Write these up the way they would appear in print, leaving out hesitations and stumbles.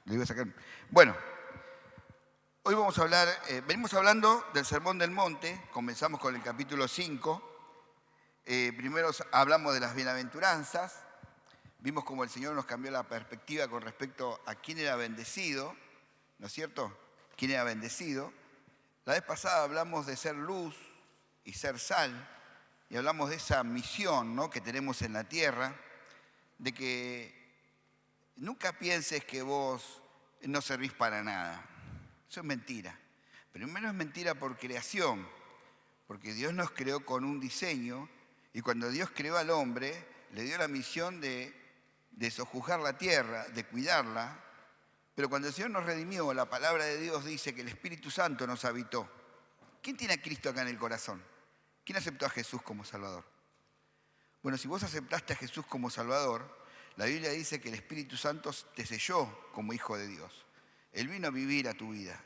Le iba a sacar. Bueno, hoy vamos a hablar, venimos hablando del Sermón del Monte, comenzamos con el capítulo 5. Primero hablamos de las bienaventuranzas, vimos cómo el Señor nos cambió la perspectiva con respecto a quién era bendecido, ¿no es cierto? ¿Quién era bendecido? La vez pasada hablamos de ser luz y ser sal, y hablamos de esa misión, ¿no?, que tenemos en la tierra, de que nunca pienses que vos no servís para nada. Eso es mentira. Primero es mentira por creación, porque Dios nos creó con un diseño, y cuando Dios creó al hombre, le dio la misión de sojuzgar la tierra, de cuidarla. Pero cuando el Señor nos redimió, la palabra de Dios dice que el Espíritu Santo nos habitó. ¿Quién tiene a Cristo acá en el corazón? ¿Quién aceptó a Jesús como Salvador? Bueno, si vos aceptaste a Jesús como Salvador, la Biblia dice que el Espíritu Santo te selló como hijo de Dios. Él vino a vivir a tu vida.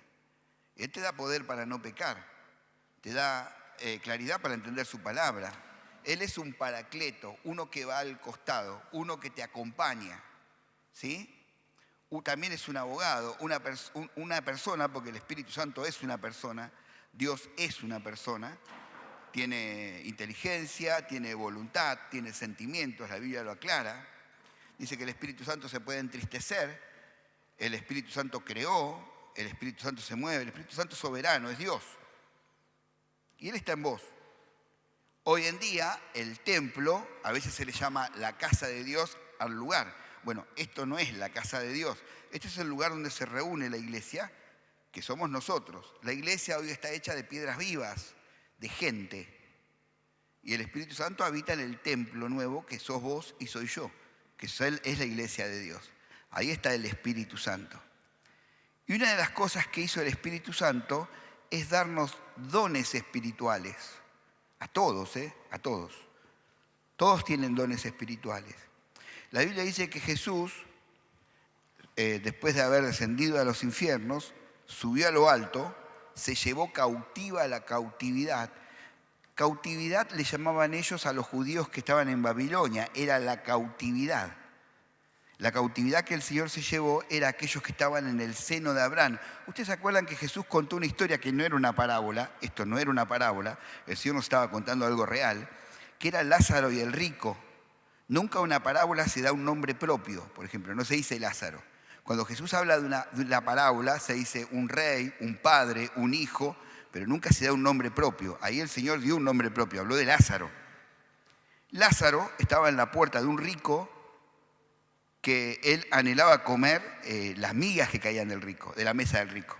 Él te da poder para no pecar. Te da claridad para entender su palabra. Él es un paracleto, uno que va al costado, uno que te acompaña, ¿sí? También es un abogado, una persona, porque el Espíritu Santo es una persona, Dios es una persona, tiene inteligencia, tiene voluntad, tiene sentimientos, la Biblia lo aclara. Dice que el Espíritu Santo se puede entristecer, el Espíritu Santo creó, el Espíritu Santo se mueve, el Espíritu Santo es soberano, es Dios. Y Él está en vos. Hoy en día el templo, a veces se le llama la casa de Dios al lugar. Bueno, esto no es la casa de Dios. Este es el lugar donde se reúne la iglesia, que somos nosotros. La iglesia hoy está hecha de piedras vivas, de gente. Y el Espíritu Santo habita en el templo nuevo, que sos vos y soy yo, que es la iglesia de Dios. Ahí está el Espíritu Santo. Y una de las cosas que hizo el Espíritu Santo es darnos dones espirituales. A todos, a todos. Todos tienen dones espirituales. La Biblia dice que Jesús, después de haber descendido a los infiernos, subió a lo alto, se llevó cautiva la cautividad. Cautividad le llamaban ellos a los judíos que estaban en Babilonia, era la cautividad. La cautividad que el Señor se llevó era aquellos que estaban en el seno de Abraham. Ustedes se acuerdan que Jesús contó una historia que no era una parábola, esto no era una parábola, el Señor nos estaba contando algo real, que era Lázaro y el rico. Nunca una parábola se da un nombre propio, por ejemplo, no se dice Lázaro. Cuando Jesús habla de una parábola se dice un rey, un padre, un hijo, pero nunca se da un nombre propio. Ahí el Señor dio un nombre propio, habló de Lázaro. Lázaro estaba en la puerta de un rico que él anhelaba comer las migas que caían del rico, de la mesa del rico.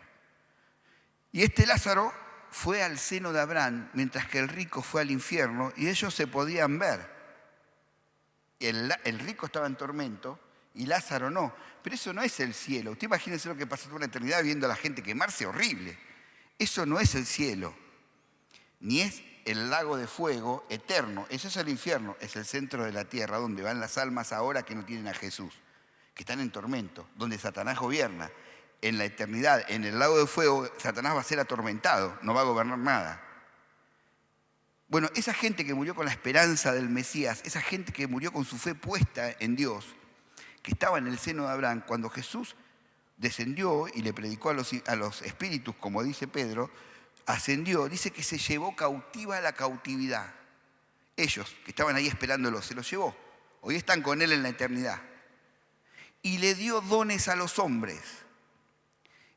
Y este Lázaro fue al seno de Abraham, mientras que el rico fue al infierno, y ellos se podían ver. El rico estaba en tormento y Lázaro no. Pero eso no es el cielo. Usted imagínese lo que pasó toda una eternidad viendo a la gente quemarse, horrible. Eso no es el cielo, ni es el lago de fuego eterno. Eso es el infierno, es el centro de la tierra, donde van las almas ahora que no tienen a Jesús, que están en tormento, donde Satanás gobierna. En la eternidad, en el lago de fuego, Satanás va a ser atormentado, no va a gobernar nada. Bueno, esa gente que murió con la esperanza del Mesías, esa gente que murió con su fe puesta en Dios, que estaba en el seno de Abraham, cuando Jesús descendió y le predicó a los espíritus, como dice Pedro, ascendió, dice que se llevó cautiva la cautividad. Ellos que estaban ahí esperándolo, se los llevó. Hoy están con él en la eternidad. Y le dio dones a los hombres.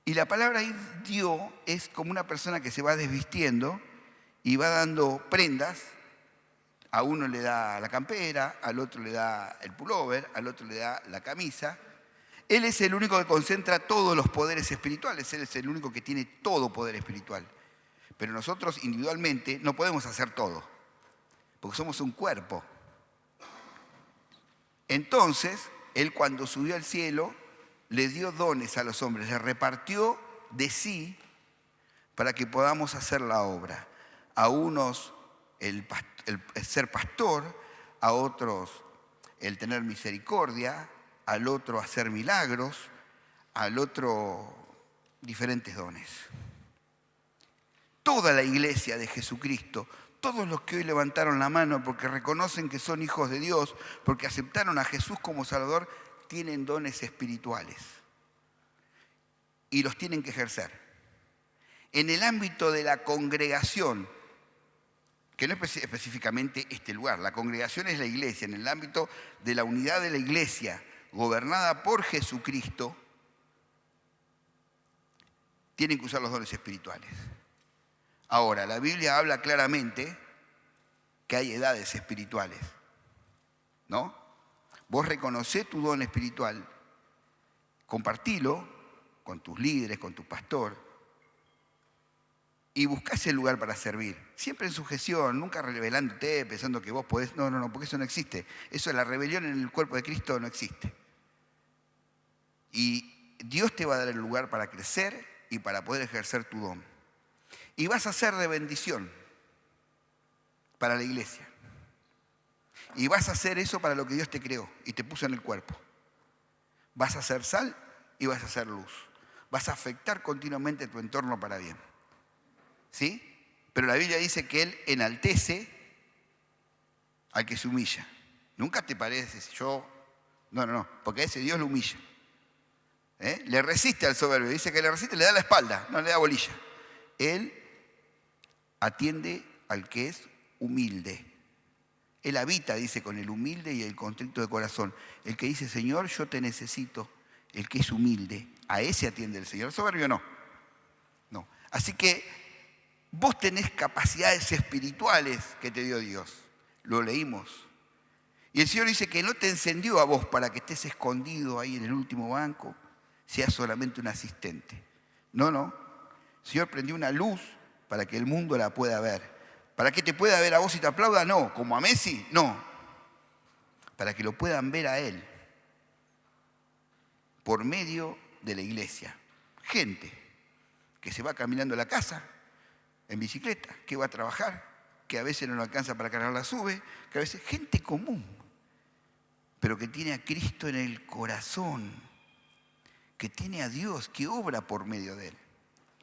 Y la palabra ahí dio es como una persona que se va desvistiendo y va dando prendas. A uno le da la campera, al otro le da el pullover, al otro le da la camisa. Él es el único que concentra todos los poderes espirituales. Él es el único que tiene todo poder espiritual. Pero nosotros individualmente no podemos hacer todo, porque somos un cuerpo. Entonces, Él cuando subió al cielo, le dio dones a los hombres, les repartió de sí para que podamos hacer la obra. A unos el ser pastor, a otros el tener misericordia, al otro hacer milagros, al otro diferentes dones. Toda la iglesia de Jesucristo, todos los que hoy levantaron la mano porque reconocen que son hijos de Dios, porque aceptaron a Jesús como Salvador, tienen dones espirituales. y los tienen que ejercer. En el ámbito de la congregación, que no es específicamente este lugar, la congregación es la iglesia, en el ámbito de la unidad de la iglesia, gobernada por Jesucristo, tienen que usar los dones espirituales. Ahora, la Biblia habla claramente que hay edades espirituales, ¿no? Vos reconocés tu don espiritual, compartilo con tus líderes, con tu pastor, y buscás el lugar para servir. Siempre en sujeción, nunca rebelándote, pensando que vos podés. No, porque eso no existe. Eso, la rebelión en el cuerpo de Cristo no existe. Y Dios te va a dar el lugar para crecer y para poder ejercer tu don. Y vas a ser de bendición para la iglesia. Y vas a hacer eso para lo que Dios te creó y te puso en el cuerpo. Vas a ser sal y vas a ser luz. Vas a afectar continuamente tu entorno para bien. ¿Sí? Pero la Biblia dice que Él enaltece al que se humilla. Nunca te pareces, no, porque a ese Dios lo humilla. Le resiste al soberbio, dice que le resiste, le da la espalda, no le da bolilla. Él atiende al que es humilde. Él habita, dice, con el humilde y el contrito de corazón. El que dice, Señor, yo te necesito, el que es humilde, a ese atiende el Señor. El soberbio no. Así que vos tenés capacidades espirituales que te dio Dios. Lo leímos. Y el Señor dice que no te encendió a vos para que estés escondido ahí en el último banco, seas solamente un asistente. No. El Señor prendió una luz para que el mundo la pueda ver. ¿Para que te pueda ver a vos y te aplauda? No. ¿Como a Messi? No. Para que lo puedan ver a Él. Por medio de la iglesia. Gente que se va caminando a la casa en bicicleta, que va a trabajar, que a veces no le alcanza para cargar la sube, que a veces gente común, pero que tiene a Cristo en el corazón, que tiene a Dios, que obra por medio de Él.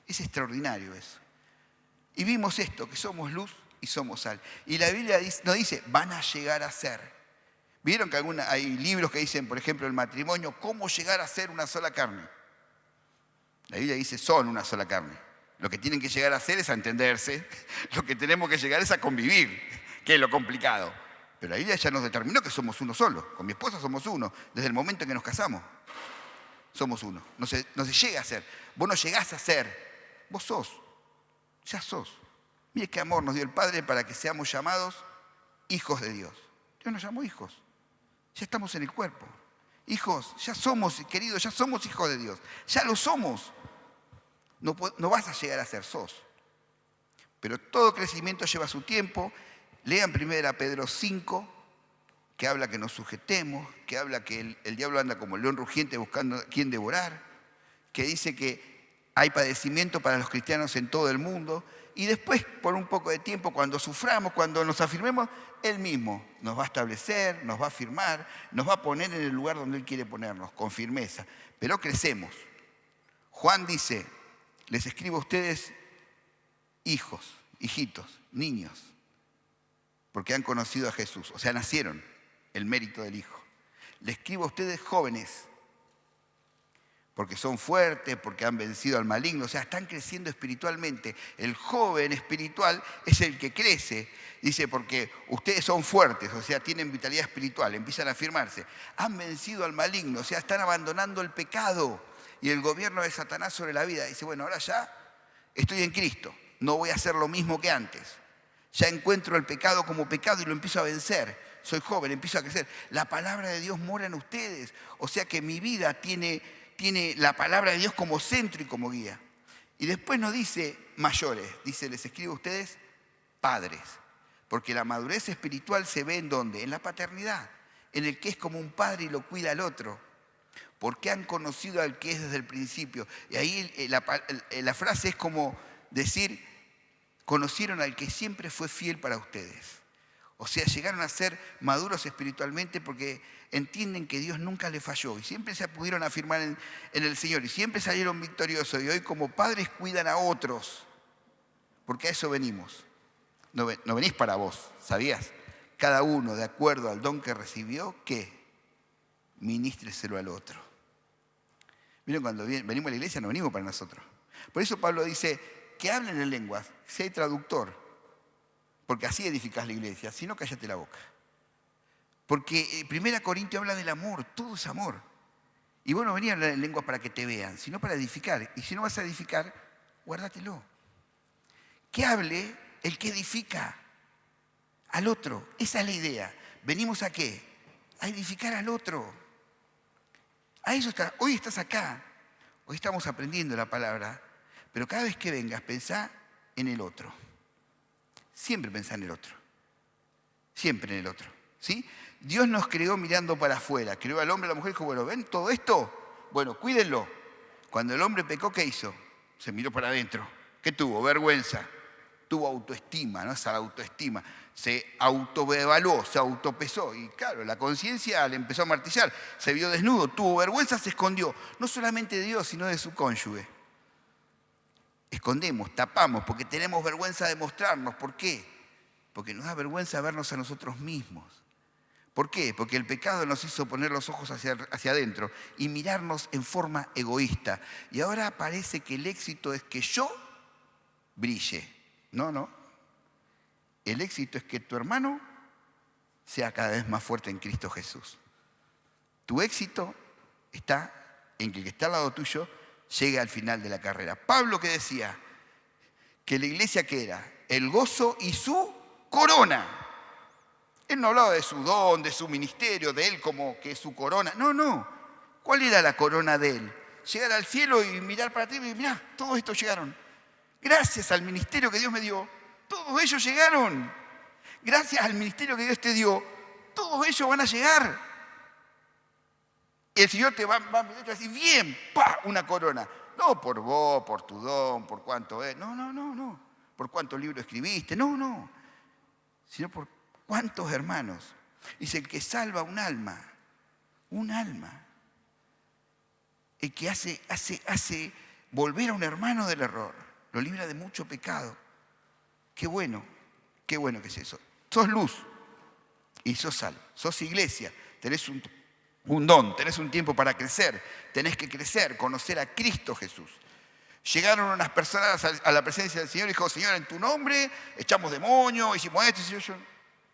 Es extraordinario eso. Y vimos esto, que somos luz y somos sal. Y la Biblia nos dice, van a llegar a ser. ¿Vieron que hay libros que dicen, por ejemplo, el matrimonio, cómo llegar a ser una sola carne? La Biblia dice, son una sola carne. Lo que tienen que llegar a hacer es a entenderse. Lo que tenemos que llegar es a convivir, que es lo complicado. Pero la Biblia ya nos determinó que somos uno solo. Con mi esposa somos uno. Desde el momento en que nos casamos, somos uno. No se llega a ser. Vos no llegás a ser. Vos sos. Ya sos. Mire qué amor nos dio el Padre para que seamos llamados hijos de Dios. Dios nos llamó hijos. Ya estamos en el cuerpo. Hijos, ya somos, queridos, ya somos hijos de Dios. Ya lo somos. No vas a llegar a ser sos. Pero todo crecimiento lleva su tiempo. Lean 1 Pedro 5, que habla que nos sujetemos, que habla que el diablo anda como el león rugiente buscando a quien devorar, que dice que hay padecimiento para los cristianos en todo el mundo. Y después, por un poco de tiempo, cuando suframos, cuando nos afirmemos, Él mismo nos va a establecer, nos va a afirmar, nos va a poner en el lugar donde Él quiere ponernos, con firmeza. Pero crecemos. Juan dice, les escribo a ustedes hijos, hijitos, niños, porque han conocido a Jesús, o sea, nacieron, el mérito del Hijo. Les escribo a ustedes jóvenes, porque son fuertes, porque han vencido al maligno, o sea, están creciendo espiritualmente. El joven espiritual es el que crece, dice, porque ustedes son fuertes, o sea, tienen vitalidad espiritual, empiezan a afirmarse. Han vencido al maligno, o sea, están abandonando el pecado y el gobierno de Satanás sobre la vida. Dice, bueno, ahora ya estoy en Cristo, no voy a hacer lo mismo que antes. Ya encuentro el pecado como pecado y lo empiezo a vencer. Soy joven, empiezo a crecer. La palabra de Dios mora en ustedes, o sea que mi vida tiene la palabra de Dios como centro y como guía. Y después nos dice mayores, dice, les escribo a ustedes padres, porque la madurez espiritual se ve ¿en dónde? En la paternidad, en el que es como un padre y lo cuida al otro, porque han conocido al que es desde el principio. Y ahí la frase es como decir, conocieron al que siempre fue fiel para ustedes. O sea, llegaron a ser maduros espiritualmente porque entienden que Dios nunca les falló y siempre se pudieron afirmar en el Señor y siempre salieron victoriosos y hoy como padres cuidan a otros, porque a eso venimos. No venís para vos, ¿sabías? Cada uno, de acuerdo al don que recibió, ¿qué? Ministreselo al otro. Miren, cuando venimos a la iglesia no venimos para nosotros. Por eso Pablo dice que hablen en lenguas, sé traductor, porque así edificás la iglesia, si no, cállate la boca. Porque 1 Corintios habla del amor, todo es amor. Y vos no venís a hablar en lenguas para que te vean, sino para edificar. Y si no vas a edificar, guárdatelo. Que hable el que edifica al otro. Esa es la idea. ¿Venimos a qué? A edificar al otro. A eso está. Hoy estás acá. Hoy estamos aprendiendo la palabra. Pero cada vez que vengas, pensá en el otro. Siempre pensá en el otro. Siempre en el otro. ¿Sí? Dios nos creó mirando para afuera. Creó al hombre y a la mujer y dijo, bueno, ¿ven todo esto? Bueno, cuídenlo. Cuando el hombre pecó, ¿qué hizo? Se miró para adentro. ¿Qué tuvo? Vergüenza. Tuvo autoestima, ¿no? Esa autoestima. Se autoevaluó, se autopesó. Y claro, la conciencia le empezó a martillar. Se vio desnudo, tuvo vergüenza, se escondió. No solamente de Dios, sino de su cónyuge. Escondemos, tapamos, porque tenemos vergüenza de mostrarnos. ¿Por qué? Porque nos da vergüenza vernos a nosotros mismos. ¿Por qué? Porque el pecado nos hizo poner los ojos hacia adentro y mirarnos en forma egoísta. Y ahora parece que el éxito es que yo brille. No. El éxito es que tu hermano sea cada vez más fuerte en Cristo Jesús. Tu éxito está en que el que está al lado tuyo llegue al final de la carrera. Pablo, que decía que la iglesia, ¿qué era? El gozo y su corona. Él no hablaba de su don, de su ministerio, de él como que su corona. No. ¿Cuál era la corona de él? Llegar al cielo y mirar para ti y decir, mirá, todos estos llegaron. Gracias al ministerio que Dios me dio, todos ellos llegaron. Gracias al ministerio que Dios te dio, todos ellos van a llegar. Y el Señor te va a mirar y te va a decir, bien, ¡pa! Una corona. No por vos, por tu don, por cuánto es. No. Por cuántos libros escribiste. No. Sino por cuántos hermanos. Dice, el que salva un alma. El que hace volver a un hermano del error. Lo libra de mucho pecado. Qué bueno que es eso. Sos luz y sos sal, sos iglesia, tenés un don, tenés un tiempo para crecer, tenés que crecer, conocer a Cristo Jesús. Llegaron unas personas a la presencia del Señor y dijo, Señor, en tu nombre echamos demonios, hicimos esto, y yo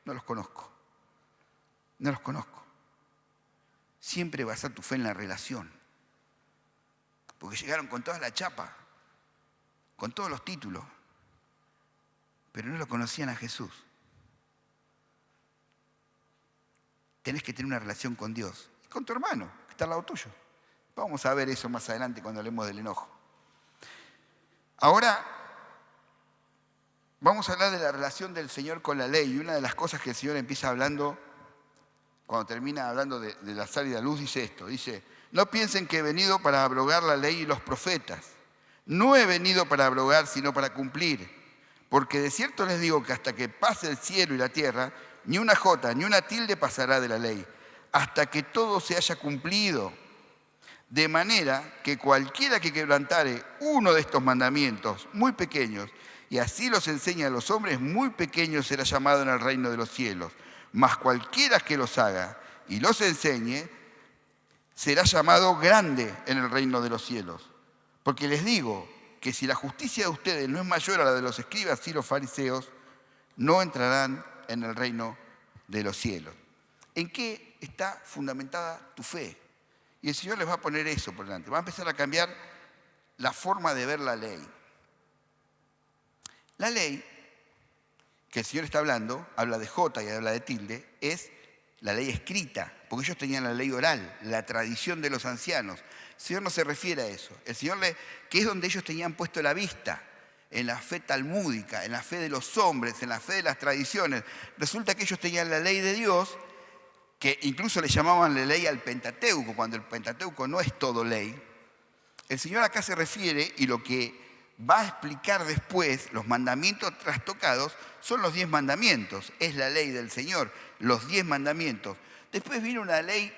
no los conozco. Siempre basá tu fe en la relación. Porque llegaron con toda la chapa, con todos los títulos, pero no lo conocían a Jesús. Tenés que tener una relación con Dios y con tu hermano, que está al lado tuyo. Vamos a ver eso más adelante cuando hablemos del enojo. Ahora, vamos a hablar de la relación del Señor con la ley. Y una de las cosas que el Señor empieza hablando, cuando termina hablando de la sal y la luz, dice esto. Dice, no piensen que he venido para abrogar la ley y los profetas. No he venido para abrogar, sino para cumplir. Porque de cierto les digo que hasta que pase el cielo y la tierra, ni una jota, ni una tilde pasará de la ley, hasta que todo se haya cumplido. De manera que cualquiera que quebrantare uno de estos mandamientos muy pequeños, y así los enseña a los hombres, muy pequeño será llamado en el reino de los cielos. Mas cualquiera que los haga y los enseñe, será llamado grande en el reino de los cielos. Porque les digo que si la justicia de ustedes no es mayor a la de los escribas y los fariseos, no entrarán en el reino de los cielos. ¿En qué está fundamentada tu fe? Y el Señor les va a poner eso por delante. Va a empezar a cambiar la forma de ver la ley. La ley que el Señor está hablando, habla de jota y habla de tilde, es la ley escrita, porque ellos tenían la ley oral, la tradición de los ancianos. El Señor no se refiere a eso. El Señor, que es donde ellos tenían puesto la vista, en la fe talmúdica, en la fe de los hombres, en la fe de las tradiciones. Resulta que ellos tenían la ley de Dios, que incluso le llamaban la ley al Pentateuco, cuando el Pentateuco no es todo ley. El Señor acá se refiere, y lo que va a explicar después, los mandamientos trastocados, son los 10 mandamientos. Es la ley del Señor, los 10 mandamientos. Después viene una ley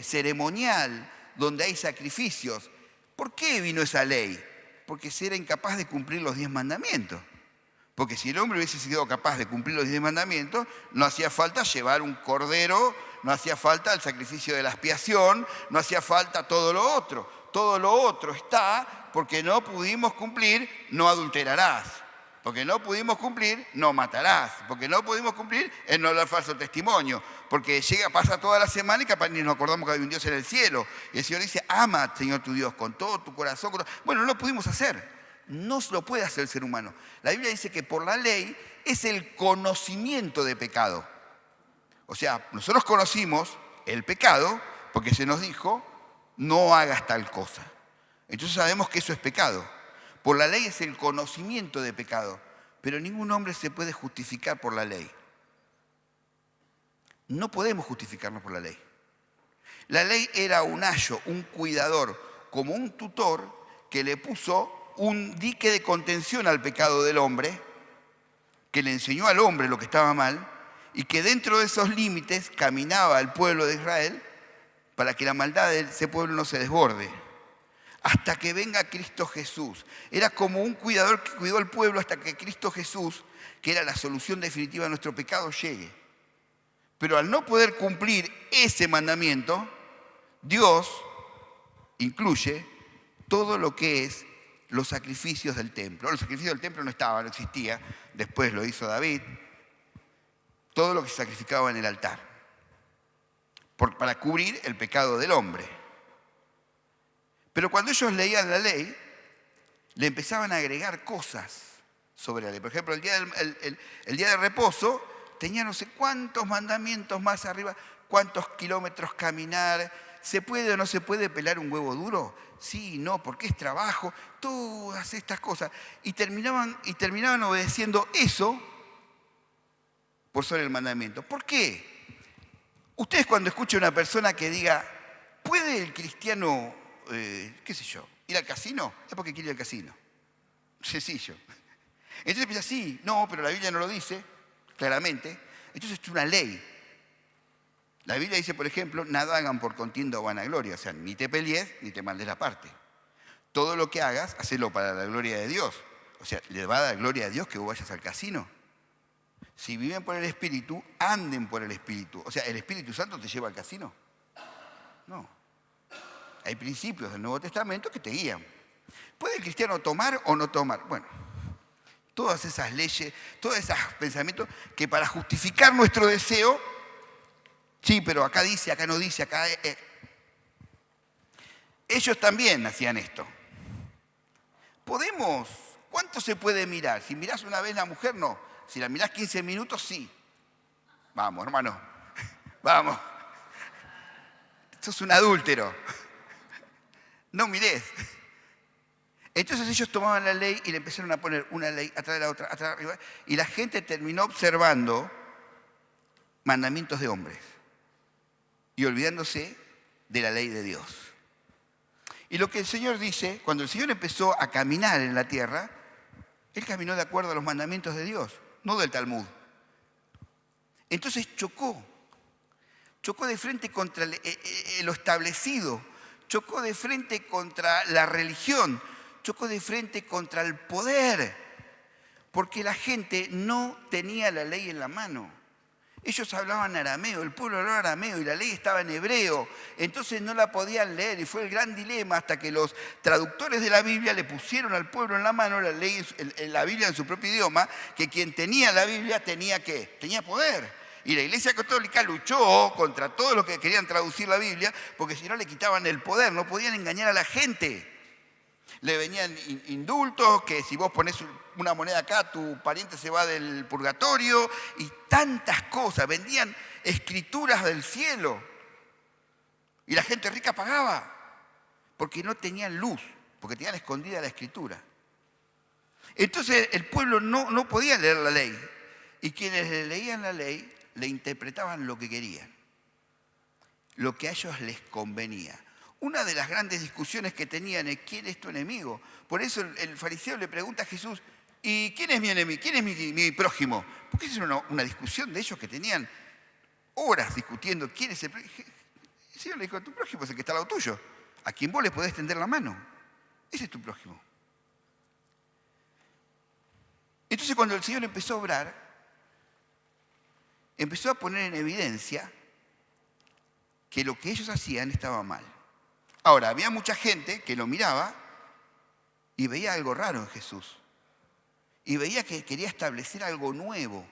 ceremonial, donde hay sacrificios. ¿Por qué vino esa ley? Porque si era incapaz de cumplir los 10 mandamientos. Porque si el hombre hubiese sido capaz de cumplir los 10 mandamientos, no hacía falta llevar un cordero, no hacía falta el sacrificio de la expiación, no hacía falta todo lo otro. todo lo otro está porque no pudimos cumplir, no adulterarás. Porque no pudimos cumplir, no matarás. Porque no pudimos cumplir, el no hablar falso testimonio. Porque pasa toda la semana y capaz ni nos acordamos que hay un Dios en el cielo. Y el Señor dice, ama, Señor, tu Dios, con todo tu corazón. Bueno, no lo pudimos hacer. No lo puede hacer el ser humano. La Biblia dice que por la ley es el conocimiento de pecado. O sea, nosotros conocimos el pecado porque se nos dijo, no hagas tal cosa. Entonces sabemos que eso es pecado. Por la ley es el conocimiento de pecado, pero ningún hombre se puede justificar por la ley. No podemos justificarnos por la ley. La ley era un ayo, un cuidador, como un tutor que le puso un dique de contención al pecado del hombre, que le enseñó al hombre lo que estaba mal, y que dentro de esos límites caminaba el pueblo de Israel para que la maldad de ese pueblo no se desborde. Hasta que venga Cristo Jesús. Era como un cuidador que cuidó al pueblo hasta que Cristo Jesús, que era la solución definitiva de nuestro pecado, llegue. Pero al no poder cumplir ese mandamiento, Dios incluye todo lo que es los sacrificios del templo. Los sacrificios del templo no estaban, no existía. Después lo hizo David. Todo lo que se sacrificaba en el altar. Para cubrir el pecado del hombre. Pero cuando ellos leían la ley, le empezaban a agregar cosas sobre la ley. Por ejemplo, el día de reposo tenía no sé cuántos mandamientos más arriba, cuántos kilómetros caminar, ¿se puede o no se puede pelar un huevo duro? Sí, no, porque es trabajo, todas estas cosas. Y terminaban obedeciendo eso por sobre el mandamiento. ¿Por qué? Ustedes cuando escuchan a una persona que diga, ¿puede el cristiano... qué sé yo, ir al casino? Es porque quiere ir al casino. Sencillo. Entonces piensa, sí, no, pero la Biblia no lo dice, claramente. Entonces es una ley. La Biblia dice, por ejemplo, nada hagan por contienda o vanagloria. O sea, ni te pelees, ni te maldes la parte. Todo lo que hagas, hacelo para la gloria de Dios. O sea, ¿le va a dar gloria a Dios que vos vayas al casino? Si viven por el Espíritu, anden por el Espíritu. O sea, ¿el Espíritu Santo te lleva al casino? No. Hay principios del Nuevo Testamento que te guían. ¿Puede el cristiano tomar o no tomar? Bueno, todas esas leyes, todos esos pensamientos que para justificar nuestro deseo, sí, pero acá dice, acá no dice, acá... Ellos también hacían esto. ¿Cuánto se puede mirar? Si mirás una vez la mujer, no. Si la mirás 15 minutos, sí. Vamos, hermano, vamos. Sos un adúltero. No mirés. Entonces ellos tomaban la ley y le empezaron a poner una ley atrás de la otra, atrás arriba, y la gente terminó observando mandamientos de hombres y olvidándose de la ley de Dios. Y lo que el Señor dice, cuando el Señor empezó a caminar en la tierra, Él caminó de acuerdo a los mandamientos de Dios, no del Talmud. Entonces chocó de frente contra lo establecido, chocó de frente contra la religión, chocó de frente contra el poder, porque la gente no tenía la ley en la mano. Ellos hablaban arameo, el pueblo hablaba arameo y la ley estaba en hebreo, entonces no la podían leer y fue el gran dilema hasta que los traductores de la Biblia le pusieron al pueblo en la mano la ley, la Biblia en su propio idioma, que quien tenía la Biblia tenía ¿qué? Tenía poder. Y la Iglesia Católica luchó contra todos los que querían traducir la Biblia, porque si no le quitaban el poder, no podían engañar a la gente. Le venían indultos, que si vos ponés una moneda acá, tu pariente se va del purgatorio, y tantas cosas. Vendían escrituras del cielo. Y la gente rica pagaba, porque no tenían luz, porque tenían escondida la escritura. Entonces el pueblo no podía leer la ley. Y quienes le leían la ley, le interpretaban lo que querían, lo que a ellos les convenía. Una de las grandes discusiones que tenían es ¿quién es tu enemigo? Por eso el fariseo le pregunta a Jesús, ¿y quién es mi enemigo? ¿Quién es mi prójimo? Porque esa era una discusión de ellos que tenían horas discutiendo quién es el prójimo. El Señor le dijo, tu prójimo es el que está al lado tuyo, a quien vos le podés tender la mano. Ese es tu prójimo. Entonces cuando el Señor empezó a obrar, empezó a poner en evidencia que lo que ellos hacían estaba mal. Ahora, había mucha gente que lo miraba y veía algo raro en Jesús. Y veía que quería establecer algo nuevo.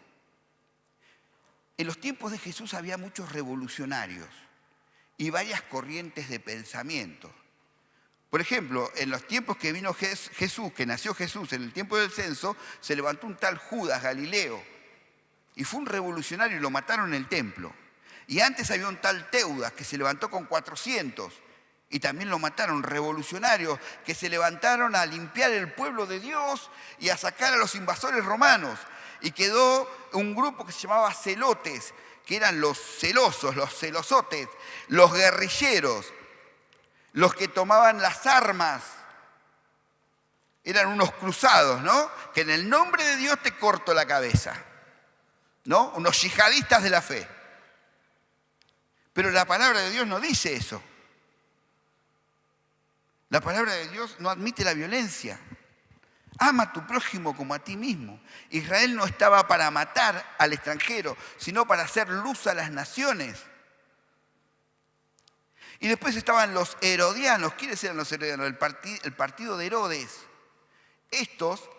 En los tiempos de Jesús había muchos revolucionarios y varias corrientes de pensamiento. Por ejemplo, en los tiempos que vino Jesús, que nació Jesús, en el tiempo del censo, se levantó un tal Judas Galileo y fue un revolucionario y lo mataron en el templo. Y antes había un tal Teudas que se levantó con 400 y también lo mataron, revolucionarios que se levantaron a limpiar el pueblo de Dios y a sacar a los invasores romanos. Y quedó un grupo que se llamaba celotes, que eran los celosos, los celosotes, los guerrilleros, los que tomaban las armas. Eran unos cruzados, ¿no? Que en el nombre de Dios te corto la cabeza, ¿no? Unos yihadistas de la fe. Pero la palabra de Dios no dice eso. La palabra de Dios no admite la violencia. Ama a tu prójimo como a ti mismo. Israel no estaba para matar al extranjero, sino para hacer luz a las naciones. Y después estaban los herodianos. ¿Quiénes eran los herodianos? El partido de Herodes. Estos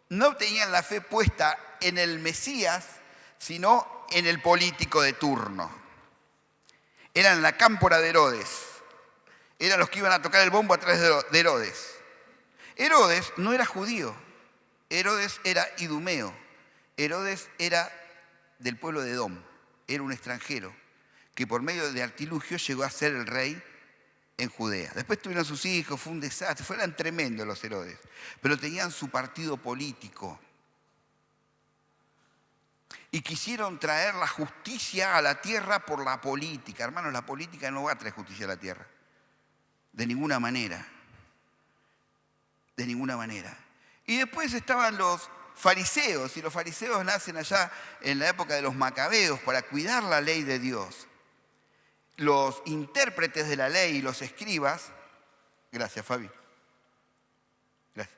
no tenían la fe puesta en el Mesías, sino en el político de turno. Eran la cámpora de Herodes. Eran los que iban a tocar el bombo a través de Herodes. Herodes no era judío. Herodes era idumeo. Herodes era del pueblo de Edom. Era un extranjero que por medio de artilugio llegó a ser el rey en Judea. Después tuvieron sus hijos, fue un desastre. Fueron tremendos los Herodes. Pero tenían su partido político. Y quisieron traer la justicia a la tierra por la política. Hermanos, la política no va a traer justicia a la tierra. De ninguna manera. De ninguna manera. Y después estaban los fariseos. Y los fariseos nacen allá en la época de los macabeos para cuidar la ley de Dios. Los intérpretes de la ley y los escribas. Gracias, Fabi. Gracias.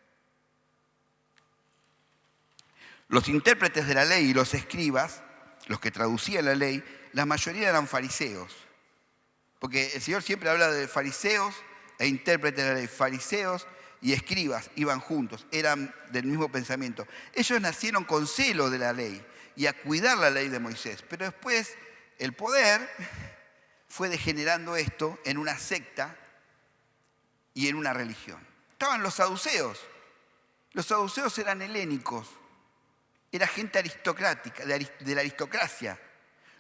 Los intérpretes de la ley y los escribas, los que traducían la ley, la mayoría eran fariseos. Porque el Señor siempre habla de fariseos e intérpretes de la ley. Fariseos y escribas iban juntos, eran del mismo pensamiento. Ellos nacieron con celo de la ley y a cuidar la ley de Moisés. Pero después el poder fue degenerando esto en una secta y en una religión. Estaban los saduceos. Los saduceos eran helénicos. Era gente aristocrática, de la aristocracia.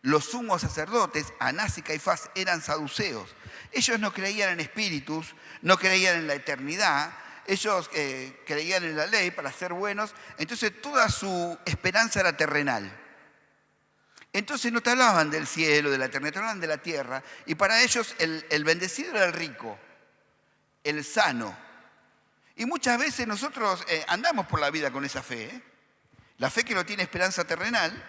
Los sumos sacerdotes, Anás y Caifás, eran saduceos. Ellos no creían en espíritus, no creían en la eternidad. Ellos creían en la ley para ser buenos. Entonces toda su esperanza era terrenal. Entonces no te hablaban del cielo, de la eternidad, te hablaban de la tierra. Y para ellos el bendecido era el rico, el sano. Y muchas veces nosotros andamos por la vida con esa fe. La fe que no tiene esperanza terrenal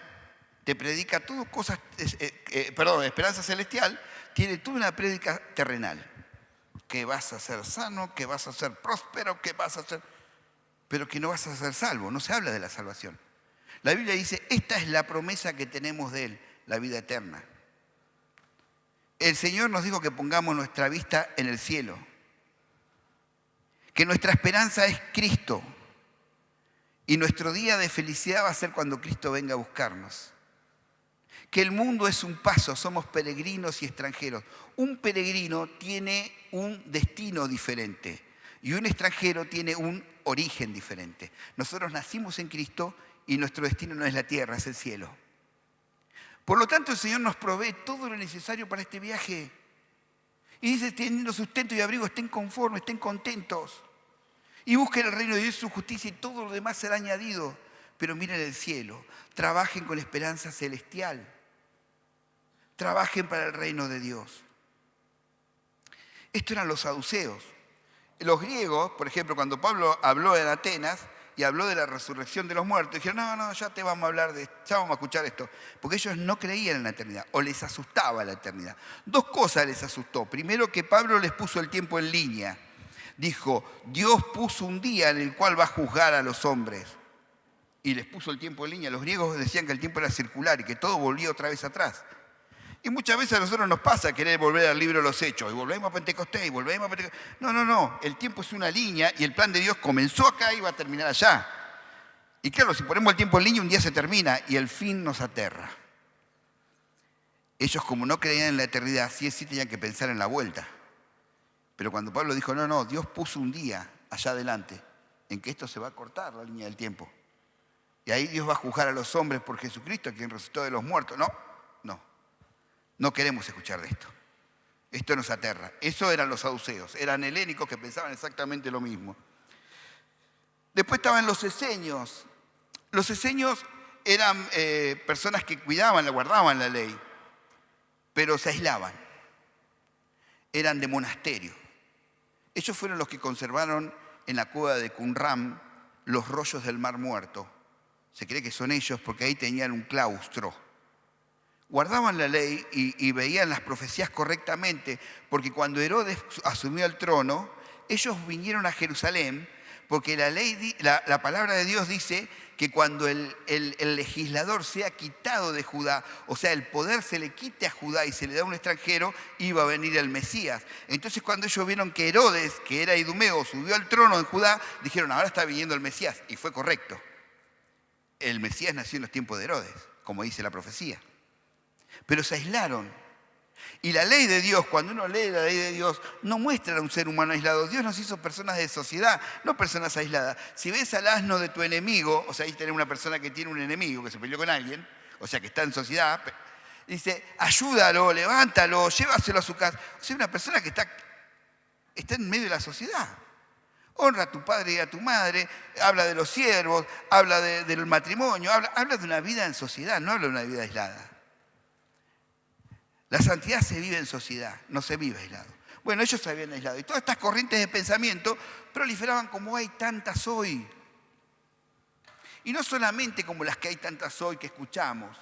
te predica todo cosas, esperanza celestial, tiene toda una prédica terrenal. Que vas a ser sano, que vas a ser próspero, que vas a ser... Pero que no vas a ser salvo, no se habla de la salvación. La Biblia dice, esta es la promesa que tenemos de Él, la vida eterna. El Señor nos dijo que pongamos nuestra vista en el cielo. Que nuestra esperanza es Cristo. Y nuestro día de felicidad va a ser cuando Cristo venga a buscarnos. Que el mundo es un paso, somos peregrinos y extranjeros. Un peregrino tiene un destino diferente y un extranjero tiene un origen diferente. Nosotros nacimos en Cristo y nuestro destino no es la tierra, es el cielo. Por lo tanto, el Señor nos provee todo lo necesario para este viaje. Y dice, teniendo sustento y abrigo, estén conformes, estén contentos. Y busquen el reino de Dios y su justicia y todo lo demás será añadido. Pero miren el cielo, trabajen con esperanza celestial. Trabajen para el reino de Dios. Estos eran los saduceos. Los griegos, por ejemplo, cuando Pablo habló en Atenas y habló de la resurrección de los muertos, dijeron, no, ya te vamos a hablar de esto, ya vamos a escuchar esto. Porque ellos no creían en la eternidad o les asustaba la eternidad. Dos cosas les asustó. Primero, que Pablo les puso el tiempo en línea. Dijo, Dios puso un día en el cual va a juzgar a los hombres. Y les puso el tiempo en línea. Los griegos decían que el tiempo era circular y que todo volvía otra vez atrás. Y muchas veces a nosotros nos pasa querer volver al libro de los Hechos, y volvemos a Pentecostés, y volvemos a Pentecostés. No, el tiempo es una línea y el plan de Dios comenzó acá y va a terminar allá. Y claro, si ponemos el tiempo en línea, un día se termina y el fin nos aterra. Ellos, como no creían en la eternidad, sí tenían que pensar en la vuelta. Pero cuando Pablo dijo, no, Dios puso un día allá adelante en que esto se va a cortar, la línea del tiempo. Y ahí Dios va a juzgar a los hombres por Jesucristo, quien resucitó de los muertos. No queremos escuchar de esto. Esto nos aterra. Eso eran los saduceos, eran helénicos que pensaban exactamente lo mismo. Después estaban los esenios. Los esenios eran personas que cuidaban, guardaban la ley, pero se aislaban. Eran de monasterio. Ellos fueron los que conservaron en la cueva de Qumran los rollos del Mar Muerto. Se cree que son ellos porque ahí tenían un claustro. Guardaban la ley y veían las profecías correctamente, porque cuando Herodes asumió el trono, ellos vinieron a Jerusalén, porque la palabra de Dios dice que cuando el legislador sea quitado de Judá, o sea, el poder se le quite a Judá y se le da a un extranjero, iba a venir el Mesías. Entonces cuando ellos vieron que Herodes, que era idumeo, subió al trono en Judá, dijeron, ahora está viniendo el Mesías. Y fue correcto. El Mesías nació en los tiempos de Herodes, como dice la profecía. Pero se aislaron. Y la ley de Dios, cuando uno lee la ley de Dios, no muestra a un ser humano aislado. Dios nos hizo personas de sociedad, no personas aisladas. Si ves al asno de tu enemigo, o sea, ahí tenés una persona que tiene un enemigo, que se peleó con alguien, o sea, que está en sociedad, dice, ayúdalo, levántalo, llévaselo a su casa. O sea, una persona que está en medio de la sociedad. Honra a tu padre y a tu madre, habla de los siervos, habla del matrimonio, habla de una vida en sociedad, no habla de una vida aislada. La santidad se vive en sociedad, no se vive aislado. Bueno, ellos se habían aislado. Y todas estas corrientes de pensamiento proliferaban como hay tantas hoy. Y no solamente como las que hay tantas hoy que escuchamos,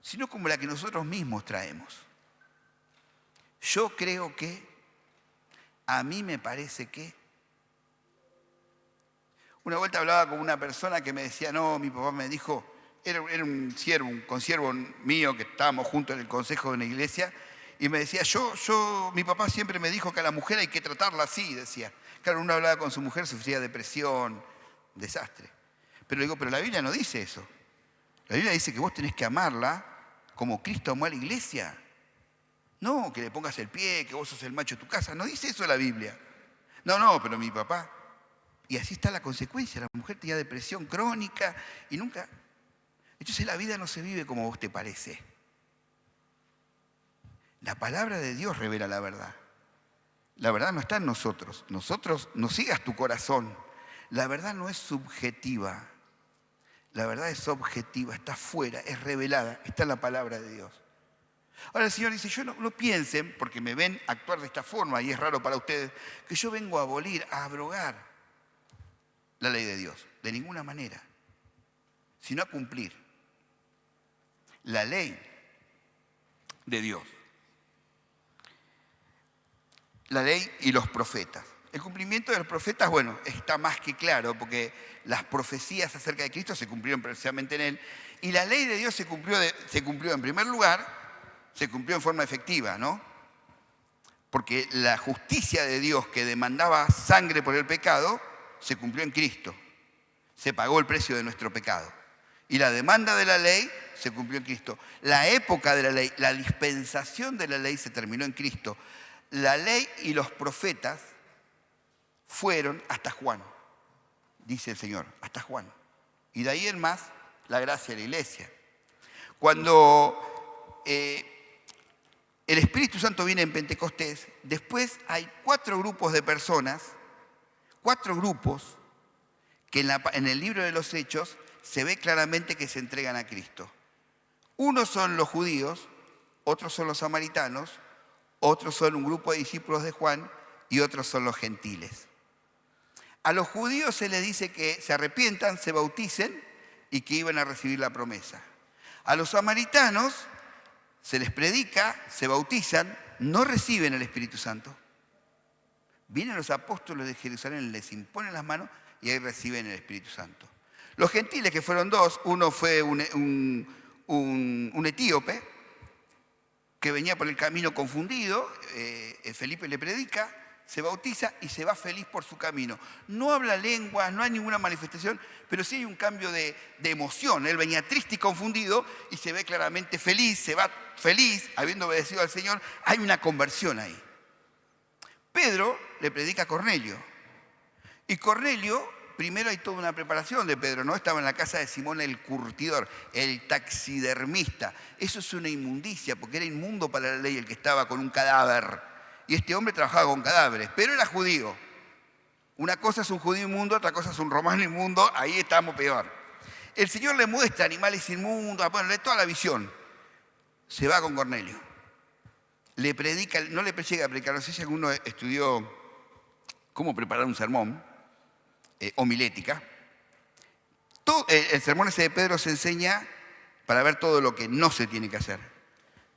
sino como la que nosotros mismos traemos. Yo creo que, a mí me parece que. Una vuelta hablaba con una persona que me decía, no, mi papá me dijo, era un consiervo mío que estábamos juntos en el consejo de una iglesia, y me decía, mi papá siempre me dijo que a la mujer hay que tratarla así, decía. Claro, uno hablaba con su mujer, sufría depresión, desastre. Pero le digo, pero la Biblia no dice eso. La Biblia dice que vos tenés que amarla como Cristo amó a la iglesia. No, que le pongas el pie, que vos sos el macho de tu casa. No dice eso la Biblia. No, pero mi papá. Y así está la consecuencia. La mujer tenía depresión crónica y nunca. Entonces la vida no se vive como vos te parece. La palabra de Dios revela la verdad. La verdad no está en nosotros. Nosotros, no sigas tu corazón. La verdad no es subjetiva. La verdad es objetiva, está afuera, es revelada, está en la palabra de Dios. Ahora el Señor dice, no piensen, porque me ven actuar de esta forma y es raro para ustedes, que yo vengo a abolir, a abrogar la ley de Dios. De ninguna manera. Sino a cumplir la ley de Dios. La ley y los profetas. El cumplimiento de los profetas, bueno, está más que claro, porque las profecías acerca de Cristo se cumplieron precisamente en Él. Y la ley de Dios se cumplió en primer lugar, se cumplió en forma efectiva, ¿no? Porque la justicia de Dios que demandaba sangre por el pecado, se cumplió en Cristo. Se pagó el precio de nuestro pecado. Y la demanda de la ley se cumplió en Cristo. La época de la ley, la dispensación de la ley se terminó en Cristo. La ley y los profetas fueron hasta Juan, dice el Señor, hasta Juan. Y de ahí en más, la gracia de la iglesia. Cuando el Espíritu Santo viene en Pentecostés, después hay 4 grupos de personas, 4 grupos que en el libro de los Hechos se ve claramente que se entregan a Cristo. Unos son los judíos, otros son los samaritanos, otros son un grupo de discípulos de Juan y otros son los gentiles. A los judíos se les dice que se arrepientan, se bauticen y que iban a recibir la promesa. A los samaritanos se les predica, se bautizan, no reciben el Espíritu Santo. Vienen los apóstoles de Jerusalén, les imponen las manos y ahí reciben el Espíritu Santo. Los gentiles, que fueron 2, uno fue un etíope que venía por el camino confundido, Felipe le predica, se bautiza y se va feliz por su camino. No habla lenguas, no hay ninguna manifestación, pero sí hay un cambio de emoción. Él venía triste y confundido y se ve claramente feliz, se va feliz, habiendo obedecido al Señor. Hay una conversión ahí. Pedro le predica a Cornelio. Y Cornelio, primero hay toda una preparación de Pedro, ¿no? Estaba en la casa de Simón el curtidor, el taxidermista. Eso es una inmundicia, porque era inmundo para la ley el que estaba con un cadáver. Y este hombre trabajaba con cadáveres, pero era judío. Una cosa es un judío inmundo, otra cosa es un romano inmundo, ahí estamos peor. El Señor le muestra animales inmundos, bueno, le toda la visión. Se va con Cornelio. Le predica, no le llega a predicar, no sé si alguno estudió cómo preparar un sermón, homilética. El sermón ese de Pedro se enseña para ver todo lo que no se tiene que hacer.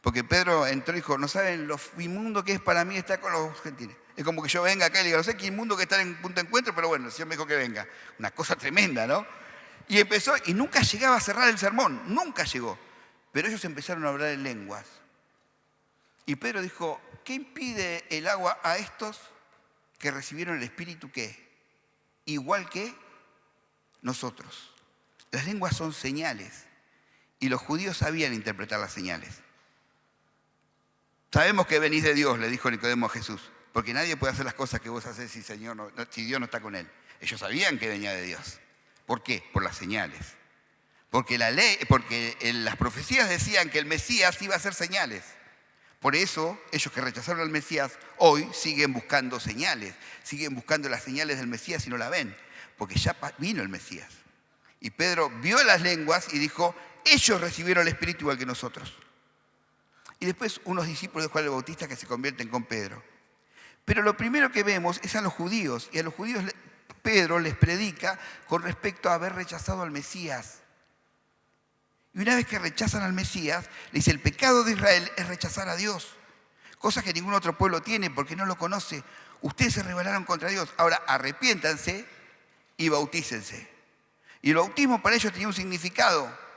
Porque Pedro entró y dijo, no saben lo inmundo que es para mí estar con los gentiles. Es como que yo venga acá y le diga, no sé qué inmundo que estar en punto de encuentro, pero bueno, el Señor me dijo que venga. Una cosa tremenda, ¿no? Y empezó, y nunca llegaba a cerrar el sermón, nunca llegó. Pero ellos empezaron a hablar en lenguas. Y Pedro dijo, ¿qué impide el agua a estos que recibieron el Espíritu qué? Igual que nosotros. Las lenguas son señales. Y los judíos sabían interpretar las señales. Sabemos que venís de Dios, le dijo Nicodemo a Jesús, porque nadie puede hacer las cosas que vos haces si Dios no está con él. Ellos sabían que venía de Dios. ¿Por qué? Por las señales. Porque las profecías decían que el Mesías iba a hacer señales. Por eso, ellos que rechazaron al Mesías, hoy siguen buscando señales. Siguen buscando las señales del Mesías y no la ven, porque ya vino el Mesías. Y Pedro vio las lenguas y dijo, ellos recibieron el Espíritu igual que nosotros. Y después unos discípulos de Juan el Bautista que se convierten con Pedro. Pero lo primero que vemos es a los judíos. Y a los judíos Pedro les predica con respecto a haber rechazado al Mesías. Y una vez que rechazan al Mesías, le dice, el pecado de Israel es rechazar a Dios. Cosa que ningún otro pueblo tiene porque no lo conoce. Ustedes se rebelaron contra Dios. Ahora arrepiéntanse y bautícense. Y el bautismo para ellos tenía un significado,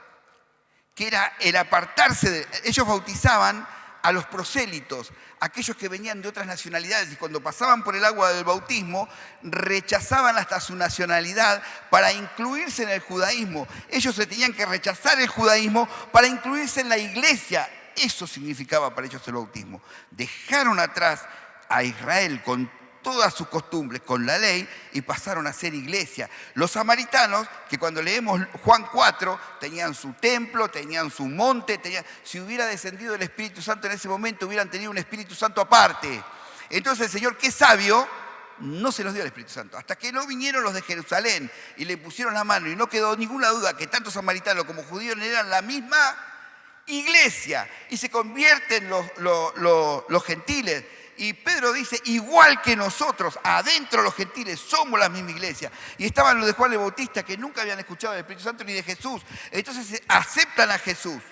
que era el apartarse ellos bautizaban a los prosélitos, aquellos que venían de otras nacionalidades, y cuando pasaban por el agua del bautismo, rechazaban hasta su nacionalidad para incluirse en el judaísmo. Ellos se tenían que rechazar el judaísmo para incluirse en la iglesia. Eso significaba para ellos el bautismo. Dejaron atrás a Israel con todas sus costumbres, con la ley, y pasaron a ser iglesia. Los samaritanos, que cuando leemos Juan 4, tenían su templo, tenían su monte, si hubiera descendido el Espíritu Santo en ese momento, hubieran tenido un Espíritu Santo aparte. Entonces el Señor, que es sabio, no se los dio el Espíritu Santo. Hasta que no vinieron los de Jerusalén y le pusieron la mano, y no quedó ninguna duda que tanto samaritanos como judíos eran la misma iglesia, y se convierten los gentiles. Y Pedro dice, igual que nosotros, adentro los gentiles, somos la misma iglesia. Y estaban los de Juan el Bautista, que nunca habían escuchado del Espíritu Santo ni de Jesús. Entonces aceptan a Jesús.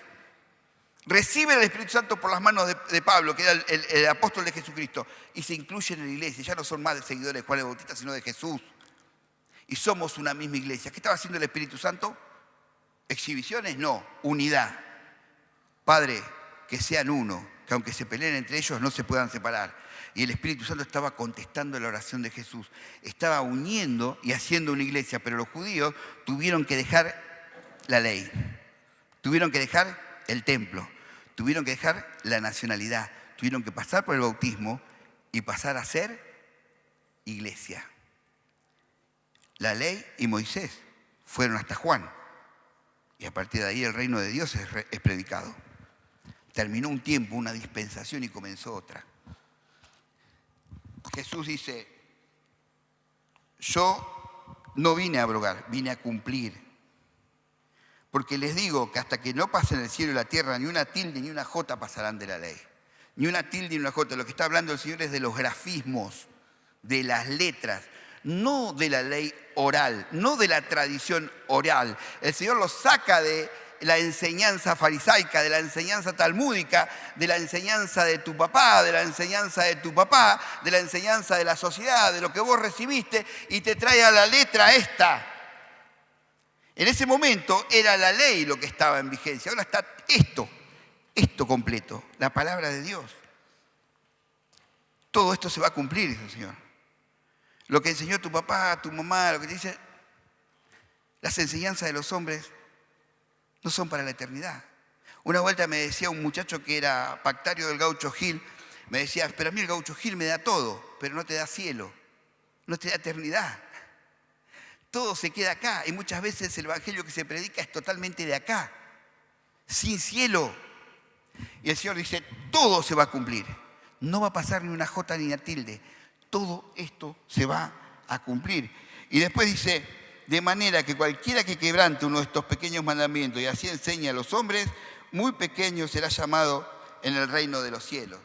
Reciben el Espíritu Santo por las manos de Pablo, que era el apóstol de Jesucristo. Y se incluyen en la iglesia. Ya no son más de seguidores de Juan el Bautista, sino de Jesús. Y somos una misma iglesia. ¿Qué estaba haciendo el Espíritu Santo? ¿Exhibiciones? No, unidad. Padre, que sean uno, que aunque se peleen entre ellos no se puedan separar. Y el Espíritu Santo estaba contestando la oración de Jesús. Estaba uniendo y haciendo una iglesia, pero los judíos tuvieron que dejar la ley. Tuvieron que dejar el templo. Tuvieron que dejar la nacionalidad. Tuvieron que pasar por el bautismo y pasar a ser iglesia. La ley y Moisés fueron hasta Juan. Y a partir de ahí el reino de Dios es predicado. Terminó un tiempo, una dispensación, y comenzó otra. Jesús dice, yo no vine a abrogar, vine a cumplir. Porque les digo que hasta que no pasen el cielo y la tierra, ni una tilde ni una jota pasarán de la ley. Ni una tilde ni una jota. Lo que está hablando el Señor es de los grafismos, de las letras, no de la ley oral, no de la tradición oral. El Señor los saca de la enseñanza farisaica, de la enseñanza talmúdica, de la enseñanza de tu papá, de la enseñanza de tu papá, de la enseñanza de la sociedad, de lo que vos recibiste, y te trae a la letra esta. En ese momento era la ley lo que estaba en vigencia, ahora está esto. esto completo, la palabra de Dios. Todo esto se va a cumplir, dice el Señor. Lo que enseñó tu papá, tu mamá, lo que te dice, las enseñanzas de los hombres no son para la eternidad. Una vuelta me decía un muchacho que era pactario del Gaucho Gil, me decía, pero a mí el Gaucho Gil me da todo, pero no te da cielo, no te da eternidad. Todo se queda acá y muchas veces el evangelio que se predica es totalmente de acá, sin cielo. Y el Señor dice, todo se va a cumplir. No va a pasar ni una jota ni una tilde. Todo esto se va a cumplir. Y después dice, de manera que cualquiera que quebrante uno de estos pequeños mandamientos y así enseña a los hombres, muy pequeño será llamado en el reino de los cielos.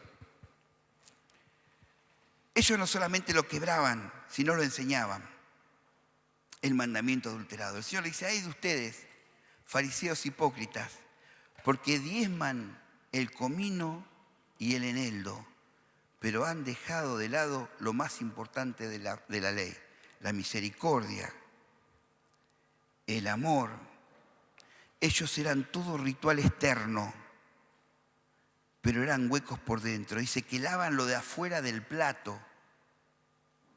Ellos no solamente lo quebraban, sino lo enseñaban. El mandamiento adulterado. El Señor le dice, ay de ustedes, fariseos hipócritas, porque diezman el comino y el eneldo, pero han dejado de lado lo más importante de la ley, la misericordia, el amor. Ellos eran todo ritual externo, pero eran huecos por dentro. Dice que lavan lo de afuera del plato,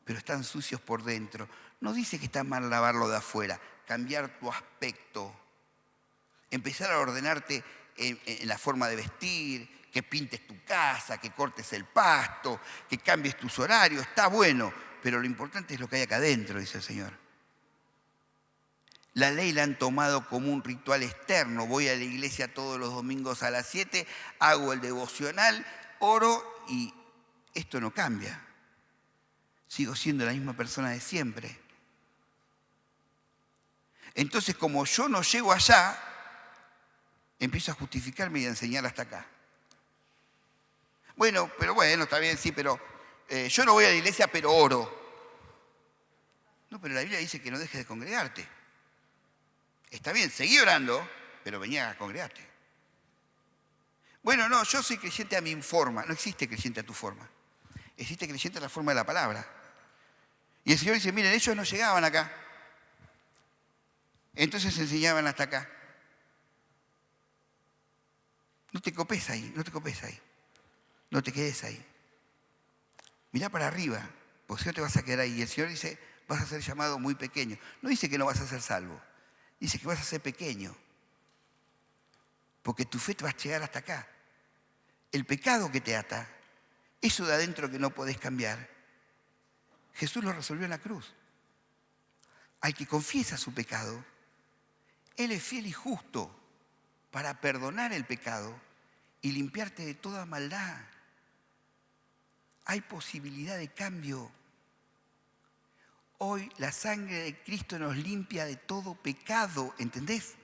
pero están sucios por dentro. No dice que está mal lavarlo de afuera, cambiar tu aspecto, empezar a ordenarte en la forma de vestir, que pintes tu casa, que cortes el pasto, que cambies tus horarios, está bueno, pero lo importante es lo que hay acá adentro, dice el Señor. La ley la han tomado como un ritual externo. Voy a la iglesia todos los domingos a las 7, hago el devocional, oro y esto no cambia. Sigo siendo la misma persona de siempre. Entonces, como yo no llego allá, empiezo a justificarme y a enseñar hasta acá. Bueno, está bien, sí, pero yo no voy a la iglesia, pero oro. No, pero la Biblia dice que no dejes de congregarte. Está bien, seguí orando, pero venía a congregarte. Bueno, no, yo soy creyente a mi forma. No existe creyente a tu forma. Existe creyente a la forma de la palabra. Y el Señor dice, miren, ellos no llegaban acá. Entonces enseñaban hasta acá. No te copes ahí, no te copes ahí. No te quedes ahí. Mirá para arriba, porque si no te vas a quedar ahí. Y el Señor dice, vas a ser llamado muy pequeño. No dice que no vas a ser salvo. Dice que vas a ser pequeño. Porque tu fe te va a llegar hasta acá. El pecado que te ata, eso de adentro que no podés cambiar, Jesús lo resolvió en la cruz. Al que confiesa su pecado, Él es fiel y justo para perdonar el pecado y limpiarte de toda maldad. Hay posibilidad de cambio. Hoy la sangre de Cristo nos limpia de todo pecado, ¿entendés?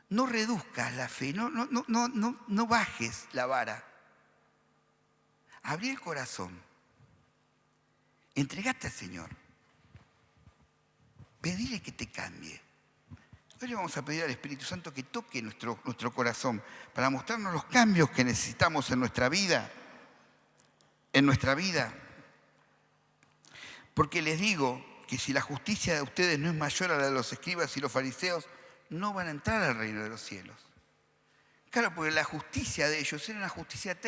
No reduzcas la fe, no bajes la vara. Abrí el corazón. Entregate al Señor. Pedile que te cambie. Hoy le vamos a pedir al Espíritu Santo que toque nuestro corazón para mostrarnos los cambios que necesitamos en nuestra vida. Porque les digo que si la justicia de ustedes no es mayor a la de los escribas y los fariseos, no van a entrar al reino de los cielos. Claro, porque la justicia de ellos era una justicia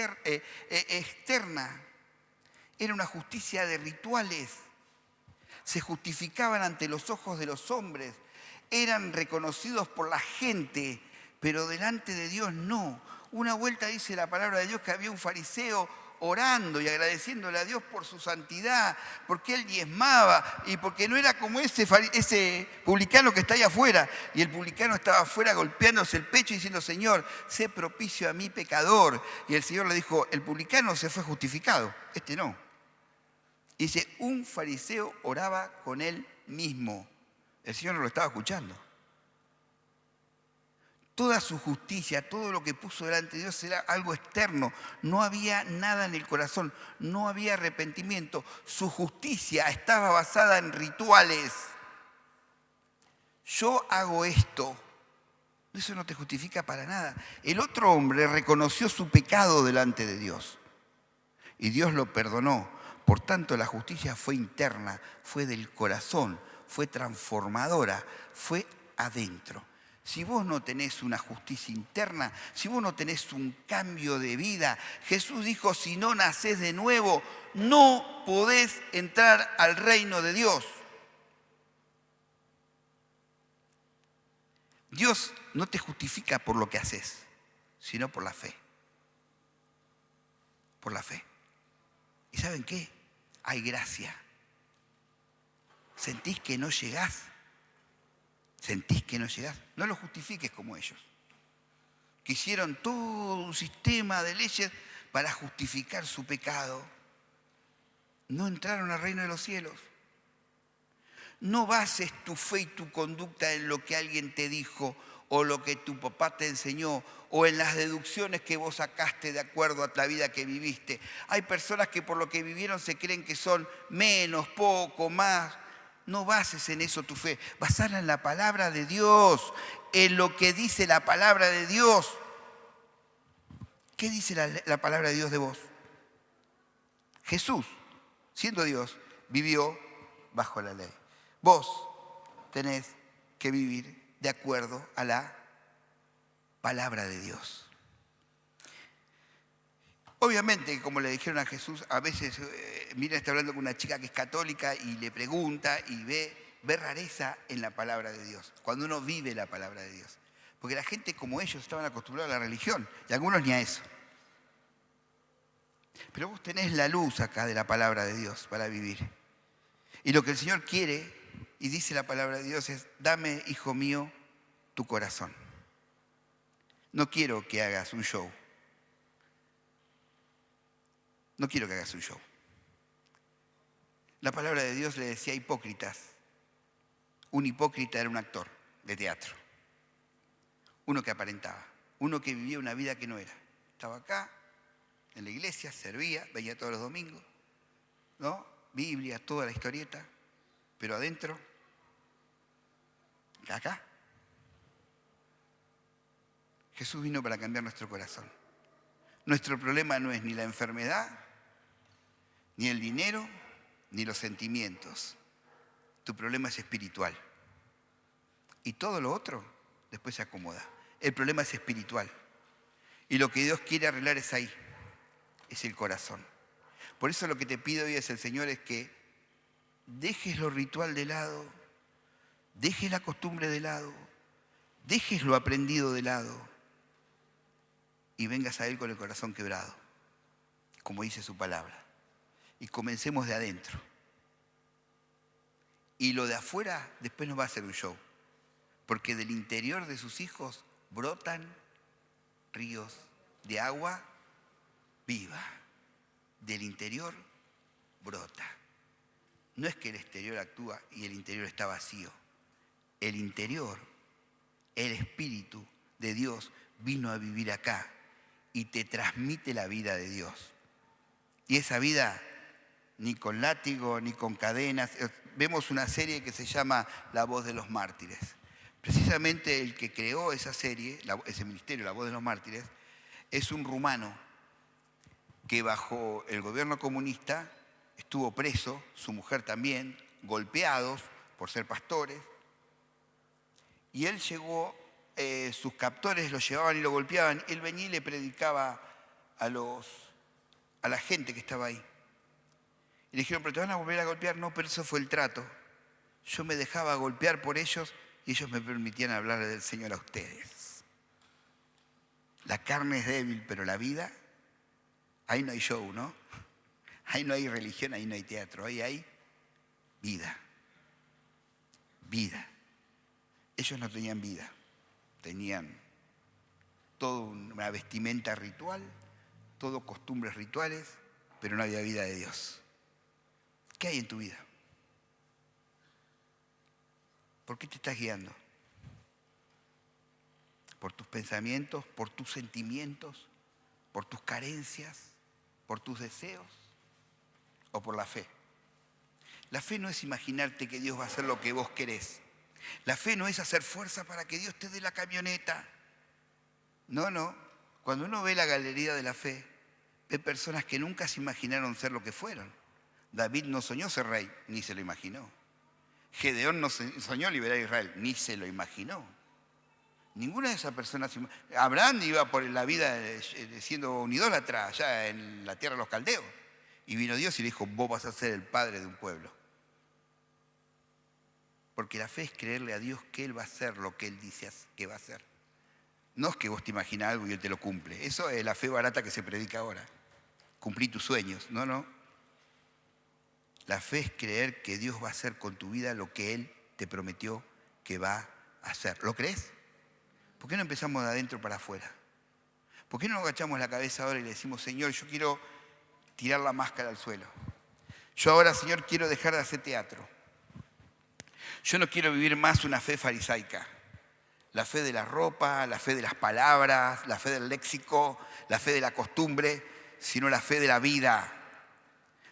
externa. Era una justicia de rituales. Se justificaban ante los ojos de los hombres. Eran reconocidos por la gente, pero delante de Dios no. Una vuelta dice la palabra de Dios que había un fariseo orando y agradeciéndole a Dios por su santidad, porque él diezmaba y porque no era como ese publicano que está ahí afuera. Y el publicano estaba afuera golpeándose el pecho y diciendo, Señor, sé propicio a mi pecador. Y el Señor le dijo, el publicano se fue justificado, este no. Y dice, un fariseo oraba con él mismo. El Señor no lo estaba escuchando. Toda su justicia, todo lo que puso delante de Dios era algo externo. No había nada en el corazón, no había arrepentimiento. Su justicia estaba basada en rituales. Yo hago esto. Eso no te justifica para nada. El otro hombre reconoció su pecado delante de Dios y Dios lo perdonó. Por tanto, la justicia fue interna, fue del corazón, fue transformadora, fue adentro. si vos no tenés una justicia interna, si vos no tenés un cambio de vida, Jesús dijo, si no nacés de nuevo, no podés entrar al reino de Dios. Dios no te justifica por lo que haces, sino por la fe. Por la fe. ¿Y saben qué? Hay gracia. ¿Sentís que no llegás? ¿Sentís que no llegás? No lo justifiques como ellos, que hicieron todo un sistema de leyes para justificar su pecado. No entraron al reino de los cielos. No bases tu fe y tu conducta en lo que alguien te dijo o lo que tu papá te enseñó o en las deducciones que vos sacaste de acuerdo a la vida que viviste. Hay personas que por lo que vivieron se creen que son menos, poco, más. No bases en eso tu fe. Basala en la palabra de Dios, en lo que dice la palabra de Dios. ¿Qué dice la palabra de Dios de vos? Jesús, siendo Dios, vivió bajo la ley. Vos tenés que vivir de acuerdo a la palabra de Dios. Obviamente, como le dijeron a Jesús, a veces Miriam está hablando con una chica que es católica y le pregunta y ve rareza en la palabra de Dios, cuando uno vive la palabra de Dios. Porque la gente como ellos estaban acostumbrados a la religión y algunos ni a eso. Pero vos tenés la luz acá de la palabra de Dios para vivir. Y lo que el Señor quiere, y dice la palabra de Dios, es: dame, hijo mío, tu corazón. No quiero que hagas un show. No quiero que hagas un show. La palabra de Dios le decía a hipócritas. Un hipócrita era un actor de teatro. Uno que aparentaba. Uno que vivía una vida que no era. Estaba acá, en la iglesia, servía, venía todos los domingos, ¿no? Biblia, toda la historieta, pero adentro, acá. Jesús vino para cambiar nuestro corazón. Nuestro problema no es ni la enfermedad, ni el dinero, ni los sentimientos. Tu problema es espiritual. Y todo lo otro después se acomoda. El problema es espiritual. Y lo que Dios quiere arreglar es ahí. Es el corazón. Por eso lo que te pido hoy es el Señor es que dejes lo ritual de lado, dejes la costumbre de lado, dejes lo aprendido de lado y vengas a Él con el corazón quebrado, como dice su palabra. Y comencemos de adentro. Y lo de afuera después nos va a hacer un show, porque del interior de sus hijos brotan ríos de agua viva. Del interior brota. No es que el exterior actúa y el interior está vacío. El interior, el Espíritu de Dios vino a vivir acá y te transmite la vida de Dios. Y esa vida ni con látigo, ni con cadenas. Vemos una serie que se llama La Voz de los Mártires. Precisamente el que creó esa serie, ese ministerio, La Voz de los Mártires, es un rumano que bajo el gobierno comunista estuvo preso, su mujer también, golpeados por ser pastores. Y él llegó, sus captores lo llevaban y lo golpeaban. Él venía y le predicaba a la gente que estaba ahí. Y le dijeron, pero te van a volver a golpear. No, pero eso fue el trato. Yo me dejaba golpear por ellos y ellos me permitían hablar del Señor a ustedes. La carne es débil, pero la vida, ahí no hay show, ¿no? Ahí no hay religión, ahí no hay teatro, ahí hay vida. Vida. Ellos no tenían vida, tenían toda una vestimenta ritual, todo costumbres rituales, pero no había vida de Dios. ¿Qué hay en tu vida? ¿Por qué te estás guiando? ¿Por tus pensamientos, por tus sentimientos, por tus carencias, por tus deseos o por la fe? La fe no es imaginarte que Dios va a hacer lo que vos querés. La fe no es hacer fuerza para que Dios te dé la camioneta. No, no. Cuando uno ve la galería de la fe, ve personas que nunca se imaginaron ser lo que fueron. David no soñó ser rey, ni se lo imaginó. Gedeón no soñó liberar a Israel, ni se lo imaginó. Ninguna de esas personas... Abraham iba por la vida siendo un idólatra allá en la tierra de los caldeos. Y vino Dios y le dijo, vos vas a ser el padre de un pueblo. Porque la fe es creerle a Dios que Él va a hacer lo que Él dice que va a hacer. No es que vos te imaginas algo y Él te lo cumple. Eso es la fe barata que se predica ahora. Cumplí tus sueños. No, no. La fe es creer que Dios va a hacer con tu vida lo que Él te prometió que va a hacer. ¿Lo crees? ¿Por qué no empezamos de adentro para afuera? ¿Por qué no nos agachamos la cabeza ahora y le decimos, Señor, yo quiero tirar la máscara al suelo? Yo ahora, Señor, quiero dejar de hacer teatro. Yo no quiero vivir más una fe farisaica. La fe de la ropa, la fe de las palabras, la fe del léxico, la fe de la costumbre, sino la fe de la vida.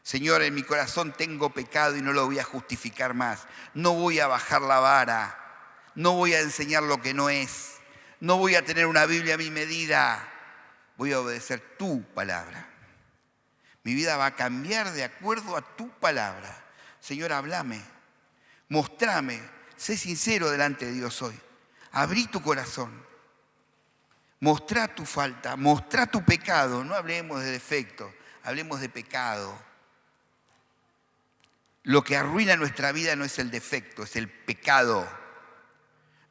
Señor, en mi corazón tengo pecado y no lo voy a justificar más. No voy a bajar la vara. No voy a enseñar lo que no es. No voy a tener una Biblia a mi medida. Voy a obedecer tu palabra. Mi vida va a cambiar de acuerdo a tu palabra. Señor, háblame. Mostrame. Sé sincero delante de Dios hoy. Abrí tu corazón. Mostrá tu falta. Mostrá tu pecado. No hablemos de defecto. Hablemos de pecado. Lo que arruina nuestra vida no es el defecto, es el pecado.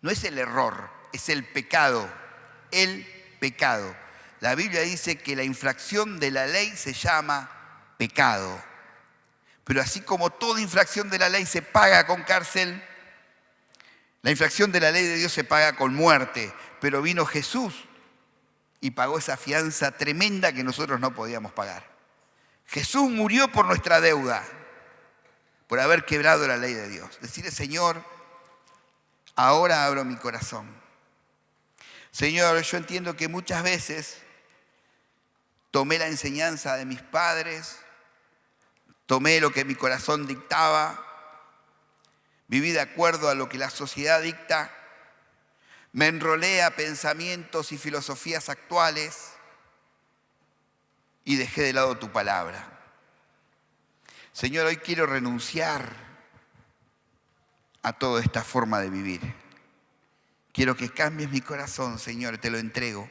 No es el error, es el pecado. El pecado. La Biblia dice que la infracción de la ley se llama pecado. Pero así como toda infracción de la ley se paga con cárcel, la infracción de la ley de Dios se paga con muerte. Pero vino Jesús y pagó esa fianza tremenda que nosotros no podíamos pagar. Jesús murió por nuestra deuda, por haber quebrado la ley de Dios. Decirle, Señor, ahora abro mi corazón. Señor, yo entiendo que muchas veces tomé la enseñanza de mis padres, tomé lo que mi corazón dictaba, viví de acuerdo a lo que la sociedad dicta, me enrolé a pensamientos y filosofías actuales y dejé de lado tu palabra. Señor, hoy quiero renunciar a toda esta forma de vivir. Quiero que cambies mi corazón, Señor, te lo entrego.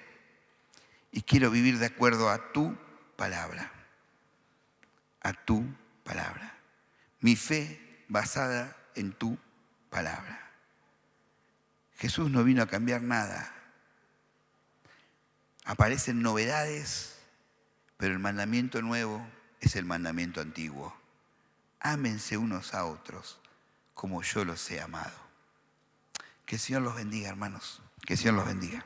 Y quiero vivir de acuerdo a tu palabra. A tu palabra. Mi fe basada en tu palabra. Jesús no vino a cambiar nada. Aparecen novedades, pero el mandamiento nuevo es el mandamiento antiguo. Ámense unos a otros como yo los he amado. Que el Señor los bendiga, hermanos. Que el Señor los bendiga.